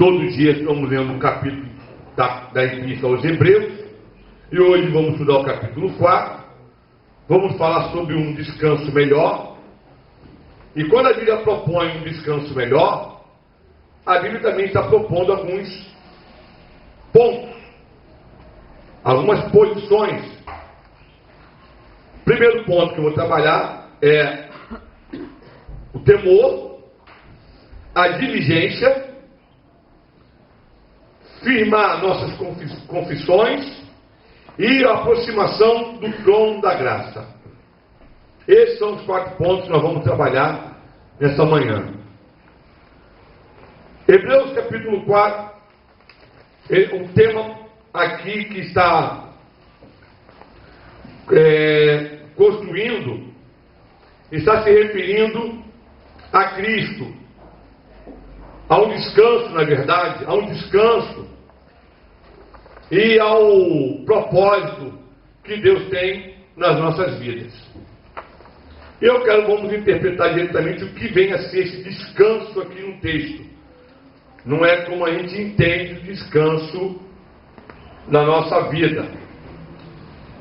Todo dia estamos lendo um capítulo da Epístola aos Hebreus, e hoje vamos estudar o capítulo 4. Vamos falar sobre um descanso melhor. E quando a Bíblia propõe um descanso melhor, a Bíblia também está propondo alguns pontos, algumas posições. O primeiro ponto que eu vou trabalhar é o temor, a diligência, firmar nossas confissões e a aproximação do trono da graça. Esses são os 4 pontos que nós vamos trabalhar nessa manhã. Hebreus capítulo 4, um tema aqui que está construindo, está se referindo a Cristo, a um descanso, na verdade, a um descanso e ao propósito que Deus tem nas nossas vidas. Vamos interpretar diretamente o que vem a ser esse descanso aqui no texto. Não é como a gente entende o descanso na nossa vida.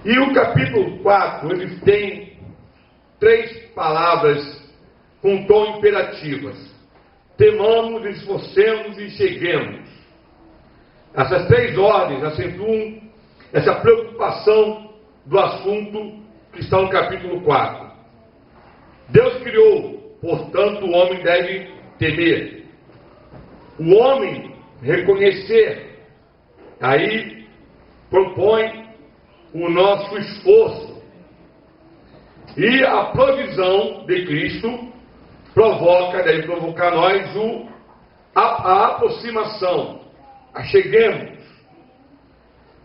E o capítulo 4, ele tem 3 palavras com tom imperativas. Temamos, esforcemos e cheguemos. Essas 3 ordens acentuam essa preocupação do assunto que está no capítulo 4. Deus criou, portanto o homem deve temer. O homem reconhecer. Aí propõe o nosso esforço. E a provisão de Cristo deve provocar nós a aproximação. Cheguemos.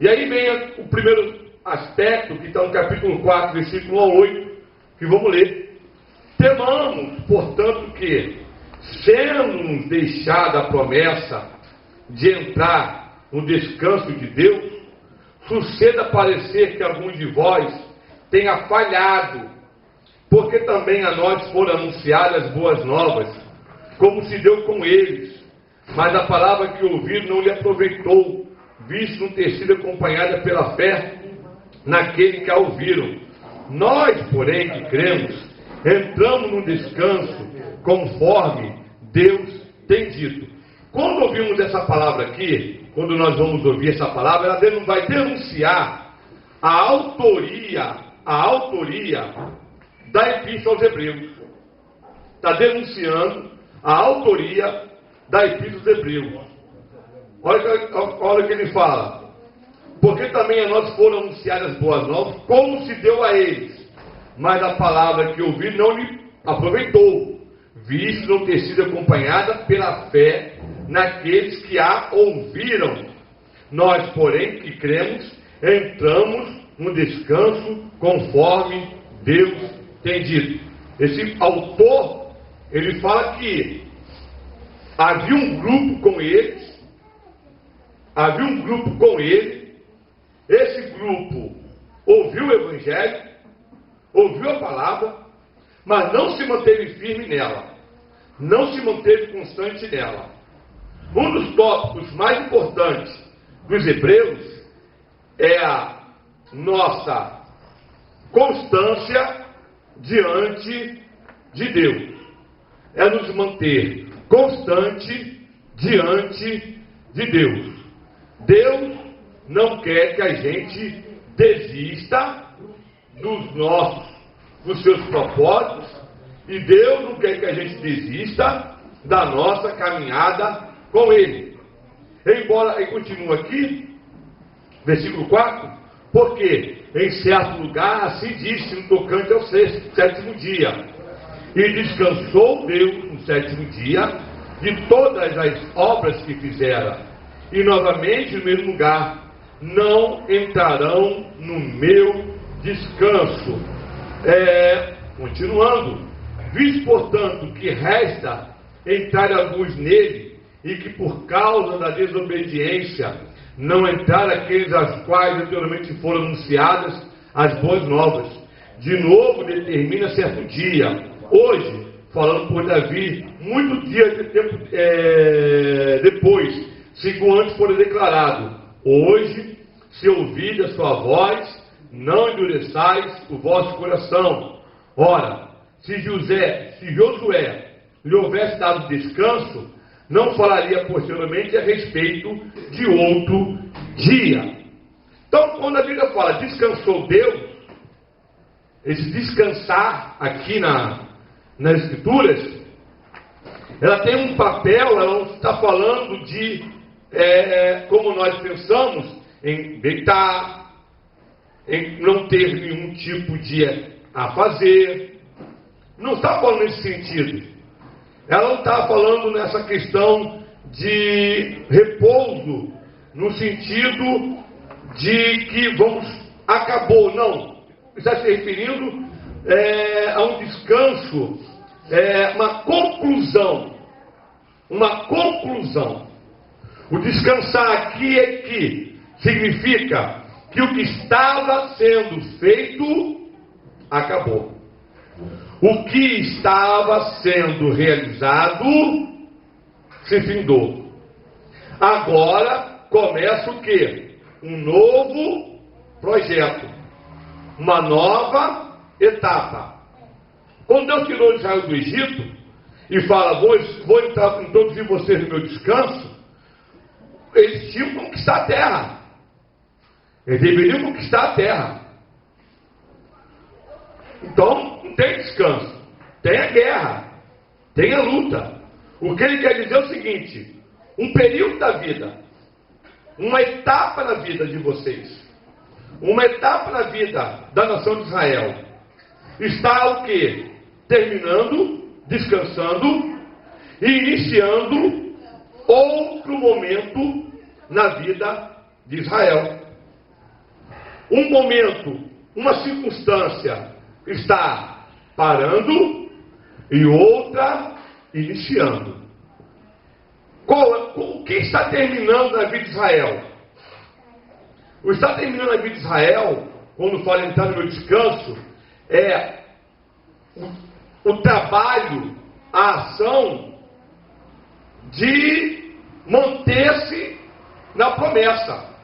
E aí vem o primeiro aspecto, que está no capítulo 4, versículo 1 a 8, que vamos ler. Temamos, portanto, que, sendo-nos deixada a promessa de entrar no descanso de Deus, suceda parecer que alguns de vós tenha falhado, porque também a nós foram anunciadas boas novas, como se deu com eles. Mas a palavra que ouviram não lhe aproveitou, visto não ter sido acompanhada pela fé naquele que a ouviram. Nós, porém, que cremos, entramos no descanso, conforme Deus tem dito. Quando ouvimos essa palavra aqui, quando nós vamos ouvir essa palavra, ela vai denunciar a autoria da Epístola aos Hebreus. Está denunciando a autoria da Epístola aos Hebreus. Olha o que ele fala. Porque também a nós foram anunciadas boas novas, como se deu a eles. Mas a palavra que ouviram não lhe aproveitou, visto não ter sido acompanhada pela fé naqueles que a ouviram. Nós, porém, que cremos, entramos no descanso conforme Deus tem dito. Esse autor, ele fala que havia um grupo com eles, esse grupo ouviu o Evangelho, ouviu a palavra, mas não se manteve firme nela, não se manteve constante nela. Um dos tópicos mais importantes dos Hebreus é a nossa constância diante de Deus. É nos manter constante diante de Deus. Deus não quer que a gente desista dos seus propósitos, e Deus não quer que a gente desista da nossa caminhada com Ele. Embora, e continua aqui, versículo 4, porque em certo lugar assim disse no tocante ao sétimo dia, e descansou Deus no 7º dia de todas as obras que fizera, e novamente no mesmo lugar, não entrarão no meu descanso. Continuando, visto portanto que resta entrar alguns nele, e que por causa da desobediência não entraram aqueles aos quais anteriormente foram anunciadas as boas novas. De novo determina certo dia, hoje, falando por Davi, muito dia de tempo depois, segundo antes for declarado: hoje, se ouvirdes a sua voz, não endureçais o vosso coração. Ora, se Josué lhe houvesse dado descanso, não falaria posteriormente a respeito de outro dia. Então, quando a Bíblia fala descansou Deus, esse descansar aqui nas Escrituras, ela tem um papel, ela não está falando de, como nós pensamos, em deitar, em não ter nenhum tipo de a fazer. Não está falando nesse sentido. Ela não está falando nessa questão de repouso, no sentido de que acabou. Não. Está se referindo a um descanso, uma conclusão. Uma conclusão. O descansar aqui é que significa que o que estava sendo feito acabou. O que estava sendo realizado se findou. Agora começa o quê? Um novo projeto. Uma nova etapa. Quando Deus tirou Israel do Egito e fala: vou introduzir vocês no meu descanso, eles tinham que conquistar a terra. Eles deveriam conquistar a terra. Então, não tem descanso. Tem a guerra. Tem a luta. O que ele quer dizer é o seguinte: um período da vida, uma etapa na vida de vocês, uma etapa na vida da nação de Israel, está o quê? Terminando, descansando e iniciando outro momento na vida de Israel. Um momento, uma circunstância está parando e outra iniciando. O que está terminando na vida de Israel? O que está terminando na vida de Israel, quando fala entrar no meu descanso, é o trabalho, a ação de manter-se na promessa.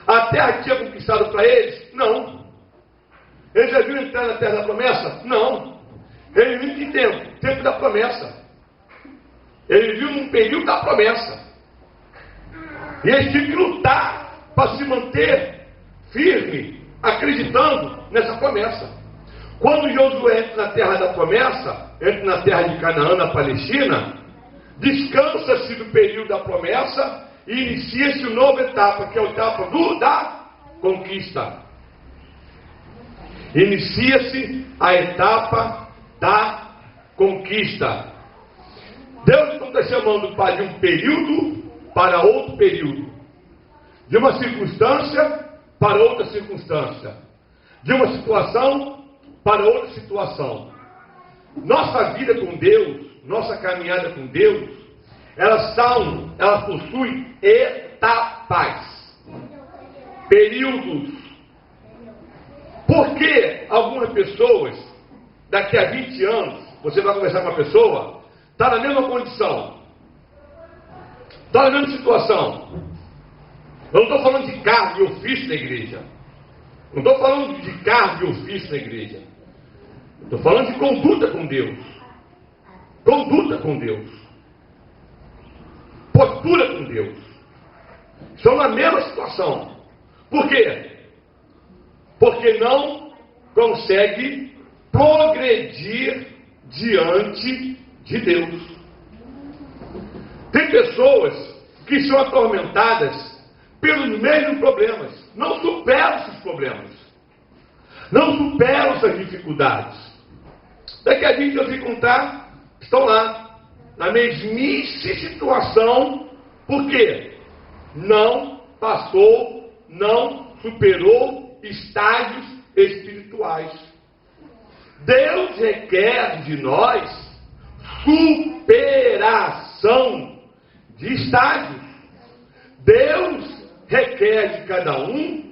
A terra tinha conquistado para eles? Não. Eles já viram entrar na terra da promessa? Não. Eles viram que tempo? Tempo da promessa. Eles viram um período da promessa. E eles tinham que lutar para se manter firme, acreditando nessa promessa. Quando Josué entra na terra da promessa, entra na terra de Canaã, na Palestina, descansa-se do período da promessa e inicia-se uma nova etapa, que é a etapa da conquista. Inicia-se a etapa da conquista. Deus não está chamando de um período para outro período, de uma circunstância para outra circunstância, de uma situação para outra situação. Nossa vida com Deus, nossa caminhada com Deus, elas possuem etapas, períodos. Por que algumas pessoas, daqui a 20 anos, você vai conversar com uma pessoa, está na mesma condição, está na mesma situação? Eu não estou falando de cargo e ofício na igreja. Não estou falando de cargo e ofício na igreja. Estou falando de conduta com Deus. Conduta com Deus. Postura com Deus. Estão na mesma situação. Por quê? Porque não consegue progredir diante de Deus. Tem pessoas que são atormentadas pelos mesmos problemas. Não superam esses problemas. Não superam essas dificuldades. Daqui a 20 anos encontrar, estão lá, na mesmice situação. Por quê? Não passou, não superou estágios espirituais. Deus requer de nós superação de estágios. Deus requer de cada um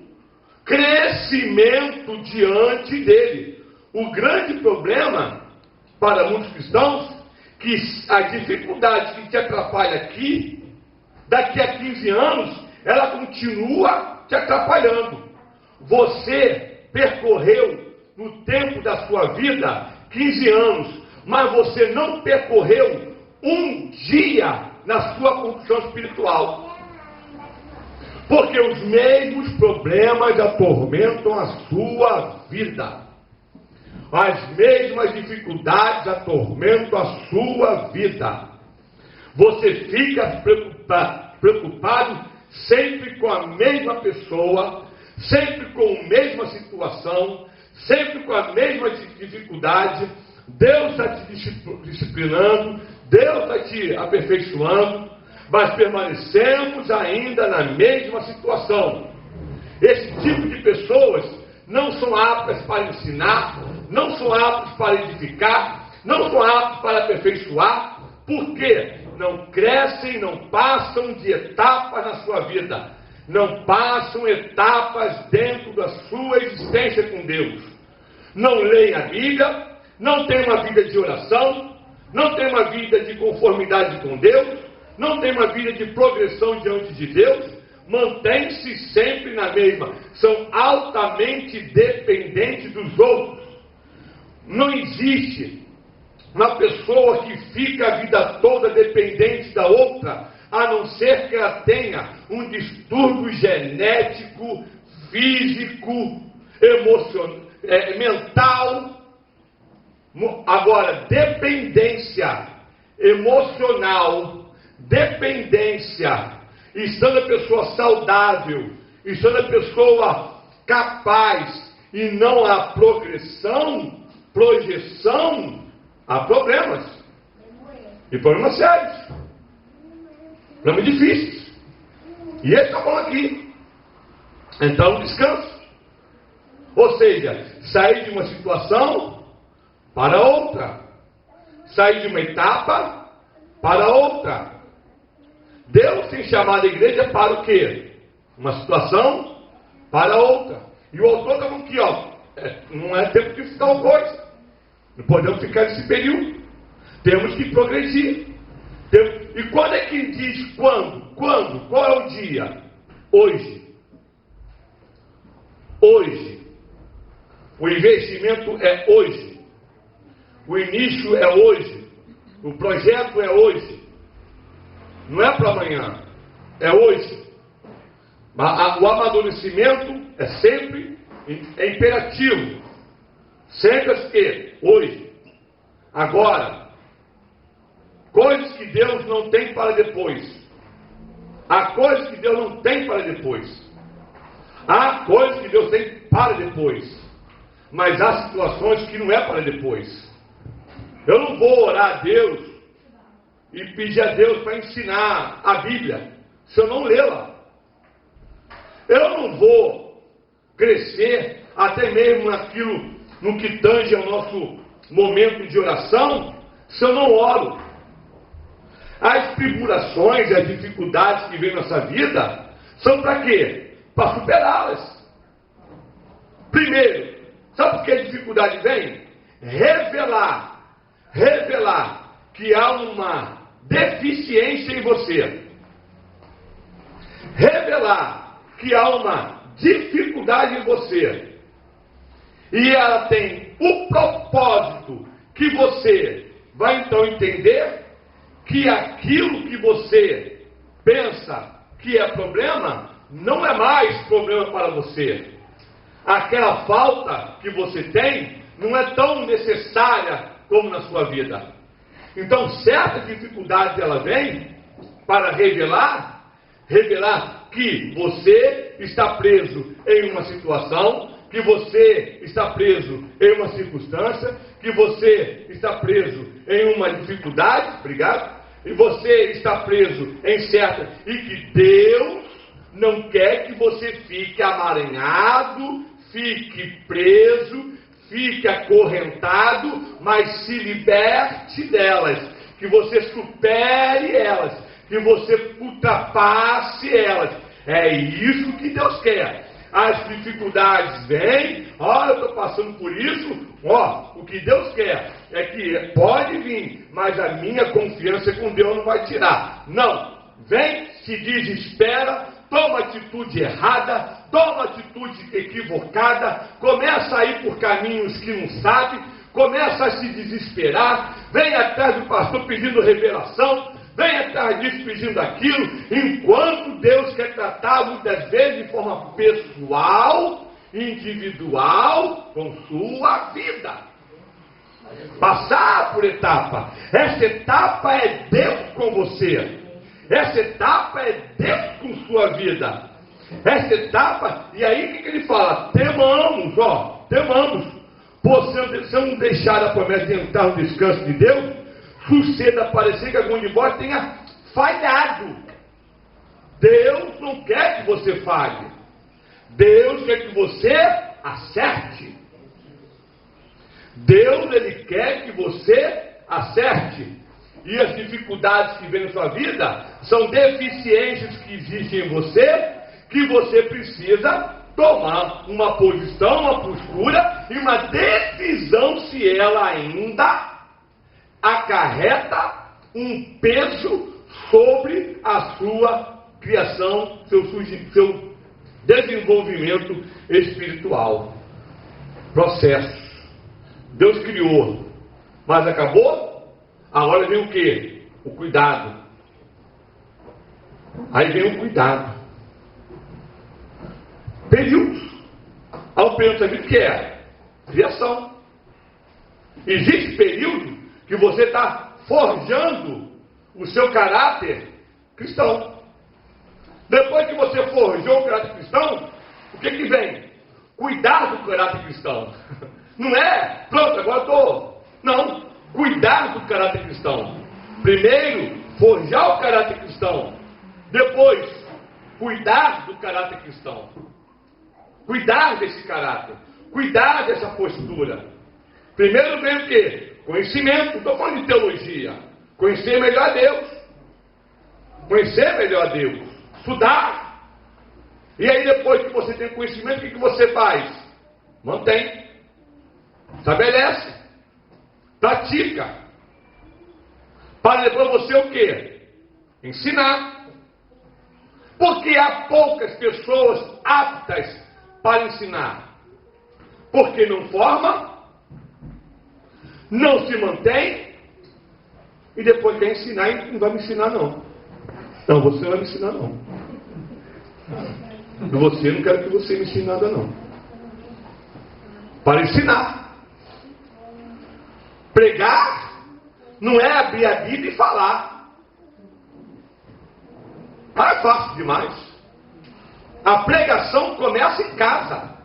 crescimento diante dele. O grande problema para muitos cristãos, que a dificuldade que te atrapalha aqui, daqui a 15 anos, ela continua te atrapalhando. Você percorreu no tempo da sua vida 15 anos, mas você não percorreu um dia na sua construção espiritual. Porque os mesmos problemas atormentam a sua vida. As mesmas dificuldades atormentam a sua vida. Você fica preocupado sempre com a mesma pessoa, sempre com a mesma situação, sempre com a mesma dificuldade. Deus está te disciplinando, Deus está te aperfeiçoando, mas permanecemos ainda na mesma situação. Esse tipo de pessoas não são aptas para ensinar, não são aptos para edificar, não são aptos para aperfeiçoar, porque não crescem, não passam de etapas na sua vida, não passam etapas dentro da sua existência com Deus. Não leem a Bíblia, não têm uma vida de oração, não têm uma vida de conformidade com Deus, não têm uma vida de progressão diante de Deus, mantêm-se sempre na mesma, são altamente dependentes dos outros. Não existe uma pessoa que fica a vida toda dependente da outra, a não ser que ela tenha um distúrbio genético, físico, emocional, mental. Agora, dependência emocional, dependência, estando a pessoa saudável, estando a pessoa capaz, e não há projeção, há problemas. E problemas sérios. Problemas difíceis. E esse está bom aqui. Então, descanso. Ou seja, sair de uma situação para outra. Sair de uma etapa para outra. Deus tem chamado a igreja para o quê? Uma situação para outra. E o autor está falando aqui, não é tempo de ficar uma coisa. Não podemos ficar nesse período. Temos que progredir. E quando é que diz quando? Quando? Qual é o dia? Hoje. Hoje. O investimento é hoje. O início é hoje. O projeto é hoje. Não é para amanhã. É hoje. Mas o amadurecimento é sempre imperativo. Sempre que hoje. Agora. Coisas que Deus não tem para depois. Há coisas que Deus não tem para depois. Há coisas que Deus tem para depois. Mas há situações que não é para depois. Eu não vou orar a Deus e pedir a Deus para ensinar a Bíblia se eu não lê-la. Eu não vou crescer até mesmo naquilo, no que tange ao nosso momento de oração, se eu não oro. As tribulações, as dificuldades que vêm na nossa vida, são para quê? Para superá-las. Primeiro, sabe por que a dificuldade vem? Revelar que há uma deficiência em você. Revelar que há uma dificuldade em você. E ela tem o propósito que você vai então entender que aquilo que você pensa que é problema, não é mais problema para você. Aquela falta que você tem não é tão necessária como na sua vida. Então, certas dificuldades ela vem para revelar que você está preso em uma situação, que você está preso em uma circunstância, que você está preso em uma dificuldade, e você está preso em certa, e que Deus não quer que você fique amaranhado, fique preso, fique acorrentado, mas se liberte delas, que você supere elas, que você ultrapasse elas. É isso que Deus quer. As dificuldades vêm, eu estou passando por isso, o que Deus quer é que pode vir, mas a minha confiança com Deus não vai tirar. Não, vem se desespera, toma atitude errada, toma atitude equivocada, começa a ir por caminhos que não sabe, começa a se desesperar, vem atrás do pastor pedindo revelação, vem atrás disso pedindo aquilo, enquanto Deus quer tratar muitas vezes de forma pessoal, individual, com sua vida. Passar por etapa. Essa etapa é Deus com você. Essa etapa é Deus com sua vida. Essa etapa, e aí o que ele fala? Temamos, temamos. Se eu não deixar a promessa de entrar no descanso de Deus, suceda parecer que algum de vós tenha falhado. Deus não quer que você falhe. Deus quer que você acerte. Deus, Ele quer que você acerte. E as dificuldades que vêm na sua vida são deficiências que existem em você, que você precisa tomar uma posição, uma postura e uma decisão se ela ainda acarreta um peso sobre a sua criação, seu desenvolvimento espiritual. Processo. Deus criou, mas acabou? Agora vem o quê? O cuidado. Aí vem o cuidado. Períodos. Há um período da vida que é criação. Existe período que você está forjando o seu caráter cristão. Depois que você forjou o caráter cristão, o que vem? Cuidar do caráter cristão. Não é, pronto, agora estou. Não, cuidar do caráter cristão. Primeiro, forjar o caráter cristão. Depois, cuidar do caráter cristão. Cuidar desse caráter. Cuidar dessa postura. Primeiro vem o quê? Conhecimento. Não estou falando de teologia. Conhecer melhor a Deus. Conhecer melhor a Deus. Estudar. E aí depois que você tem conhecimento, o que você faz? Mantém. Estabelece. Pratica. Para depois você o quê? Ensinar. Porque há poucas pessoas aptas para ensinar. Porque não forma, não se mantém, e depois quer ensinar e não vai me ensinar não. Não, você não vai me ensinar não. Você não quero que você me ensine nada não. Para ensinar. Pregar não é abrir a Bíblia e falar. É fácil demais. A pregação começa em casa.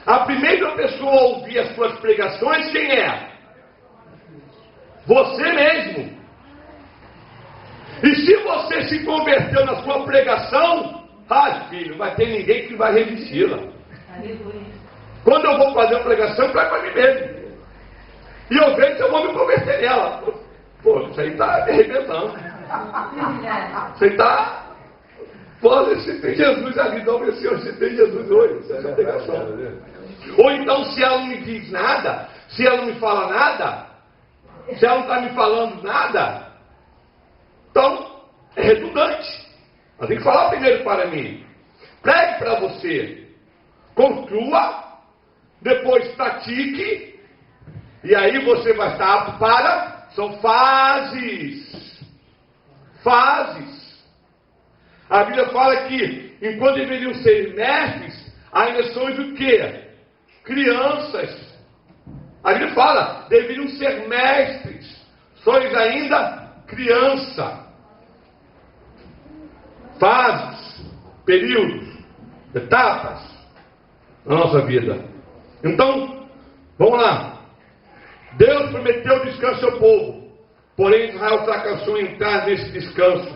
A primeira pessoa a ouvir as suas pregações, quem é? Você mesmo. E se você se converteu na sua pregação, filho, não vai ter ninguém que vai resisti-la. Quando eu vou fazer a pregação, eu trago para mim mesmo. E eu vejo se eu vou me converter nela. Pô, isso aí está me arrebentando. Isso aí está... Pô, você tem Jesus ali, não, meu Senhor, você tem Jesus hoje. Essa é a pregação. Ou então, se ela não me diz nada, se ela não me fala nada, se ela não está me falando nada, então é redundante. Ela tem que falar primeiro para mim. Pregue para você. Construa, depois pratique, e aí você vai estar apto para... São fases. Fases. A Bíblia fala que, enquanto deveriam ser mestres, ainda sois o quê? Crianças. A Bíblia fala, deveriam ser mestres. Sois ainda criança. Fases, períodos, etapas na nossa vida. Então, vamos lá. Deus prometeu descanso ao povo, porém Israel fracassou em entrar nesse descanso.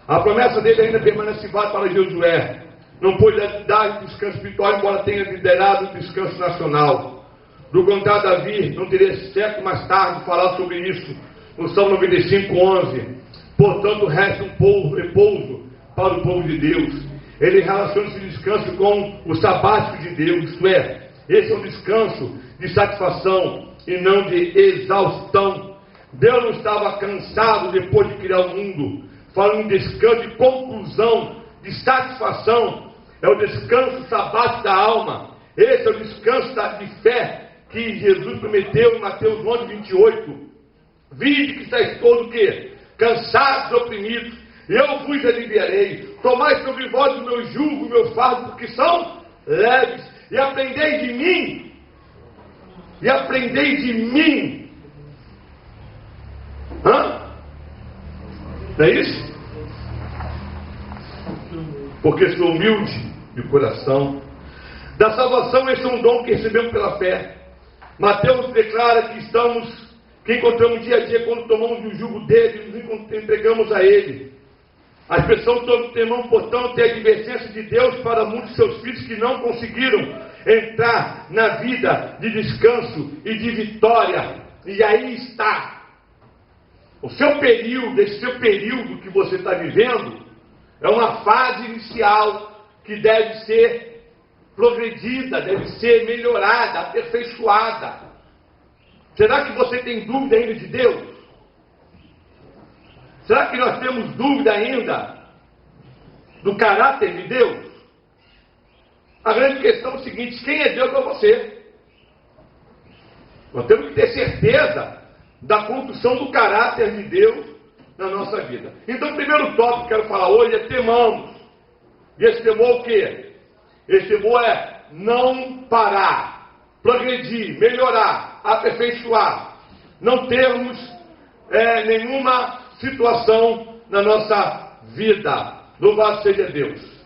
A promessa dele ainda permanece válida para Josué. Não pôde dar descanso espiritual, embora tenha liderado o descanso nacional. Do contrário, Davi não teria certo mais tarde falar sobre isso, no Salmo 95:11. Portanto, resta um repouso para o povo de Deus. Ele relaciona esse descanso com o sabático de Deus, isto é, esse é um descanso de satisfação e não de exaustão. Deus não estava cansado depois de criar o mundo fala em descanso, de conclusão, de satisfação. É o descanso sabático da alma. Esse é o descanso de fé que Jesus prometeu em Mateus 11, 28. Vinde que estáis todos o quê? Cansados, oprimidos, eu vos aliviarei. Tomai sobre vós o meu jugo, o meu fardo, porque são leves. E aprendei de mim. E aprendei de mim. Não é isso? Porque sou humilde de coração. Da salvação, esse é um dom que recebemos pela fé. Mateus declara que encontramos dia a dia quando tomamos o jugo dele, nos entregamos a ele. As pessoas temam, portanto, ter a advertência de Deus para muitos de seus filhos que não conseguiram entrar na vida de descanso e de vitória. E aí está. O seu período, esse seu período que você está vivendo, é uma fase inicial que deve ser progredida, deve ser melhorada, aperfeiçoada. Será que você tem dúvida ainda de Deus? Será que nós temos dúvida ainda do caráter de Deus? A grande questão é o seguinte: quem é Deus para você? Nós temos que ter certeza da construção do caráter de Deus na nossa vida. Então, o primeiro tópico que eu quero falar hoje é temamos. E esse temor é o quê? Esse temor é não parar, progredir, melhorar, aperfeiçoar, não termos nenhuma situação na nossa vida. Louvado seja Deus.